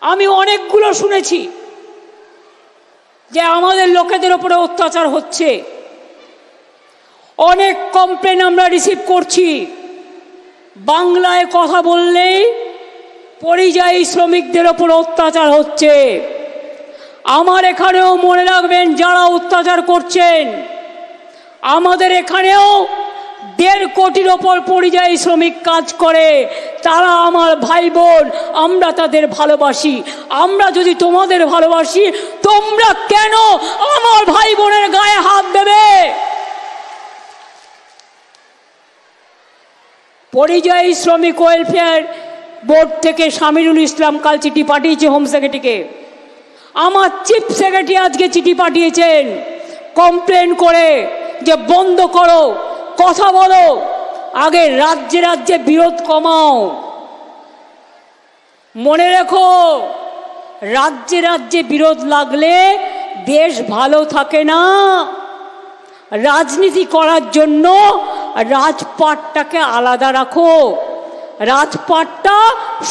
আমি অনেকগুলো শুনেছি যে আমাদের লোকেদের উপরে অত্যাচার হচ্ছে, অনেক কমপ্লেন আমরা রিসিভ করছি। বাংলায় কথা বললেই পরিযায়ী শ্রমিকদের উপর অত্যাচার হচ্ছে। আমার এখানেও মনে রাখবেন, যারা অত্যাচার করছেন, আমাদের এখানেও 1.5 কোটির ওপর পরিযায়ী শ্রমিক কাজ করে। তারা আমার ভাই বোন, আমরা তাদের ভালোবাসি। আমরা যদি তোমাদের ভালোবাসি, তোমরা কেন আমার ভাই বোনের গায়ে হাত দেবে? পরিযায়ী শ্রমিক ওয়েলফেয়ার বোর্ড থেকে শামিরুল ইসলাম কাল চিঠি পাঠিয়েছে হোম সেক্রেটারিকে। আমার চিফ সেক্রেটারি আজকে চিঠি পাঠিয়েছেন কমপ্লেন করে যে বন্ধ করো, কথা বলো, আগে রাজ্যে রাজ্যে বিরোধ কমাও। মনে রেখো, রাজ্যে রাজ্যে বিরোধ লাগলে দেশ ভালো থাকে না। রাজনীতি করার জন্য রাজপাটটাকে আলাদা রাখো। রাজপাটটা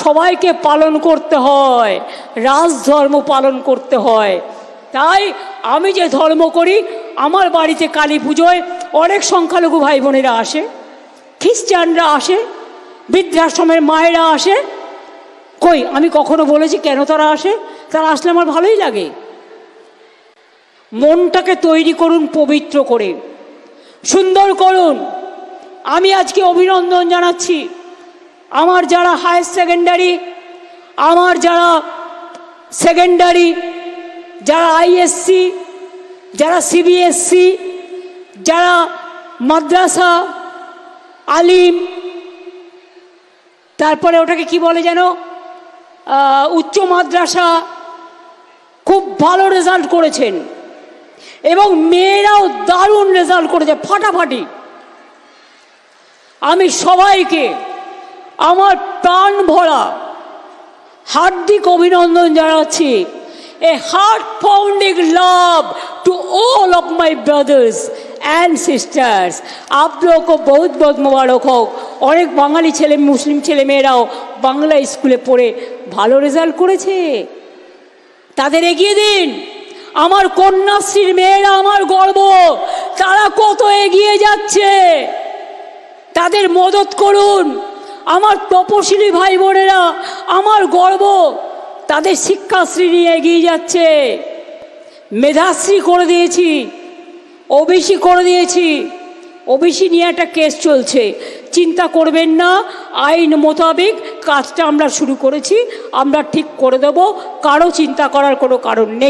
সবাইকে পালন করতে হয়, রাজধর্ম পালন করতে হয়। তাই আমি যে ধর্ম করি, আমার বাড়িতে কালী পুজোয় অনেক সংখ্যালঘু ভাই বোনেরা আসে, খ্রিস্টানরা আসে, বৃদ্ধাশ্রমের মায়েরা আসে। কই আমি কখনো বলেছি কেন তারা আসে? তারা আসলে আমার ভালোই লাগে। মনটাকে তৈরি করুন পবিত্র করে, সুন্দর করুন। আমি আজকে অভিনন্দন জানাচ্ছি আমার যারা হায়ার সেকেন্ডারি, আমার যারা সেকেন্ডারি, যারা আইএসসি, যারা সিবিএসসি, যারা মাদ্রাসা, আলিম, তারপরে ওটাকে কি বলে যেন, উচ্চ মাদ্রাসা, খুব ভালো রেজাল্ট করেছেন এবং মেয়েরাও দারুণ রেজাল্ট করেছে, ফাটাফাটি। আমি সবাইকে আমার প্রাণ ভরা হার্দিক অভিনন্দন জানাচ্ছি। A heart-pounding love to all of my brothers and sisters. आप लोगों को बहुत बहुत मुबारक हो। অনেক বাঙালি ছেলে, মুসলিম ছেলে মেয়েরাও বাংলা স্কুলে পড়ে ভালো রেজাল্ট করেছে, তাদের এগিয়ে দিন। আমার কন্যাশ্রীর মেয়েরা আমার গর্ব, তারা কত এগিয়ে যাচ্ছে, তাদের মদত করুন। আমার তপশিলি ভাই বোনেরা আমার গর্ব, তাদের শিক্ষাশ্রী নিয়ে এগিয়ে যাচ্ছে। মেধাশ্রী করে দিয়েছি, ওবিসি করে দিয়েছি। ওবিসি নিয়ে একটা কেস চলছে, চিন্তা করবেন না, আইন মোতাবেক কাজটা আমরা শুরু করেছি, আমরা ঠিক করে দেব, কারো চিন্তা করার কোনো কারণ নেই।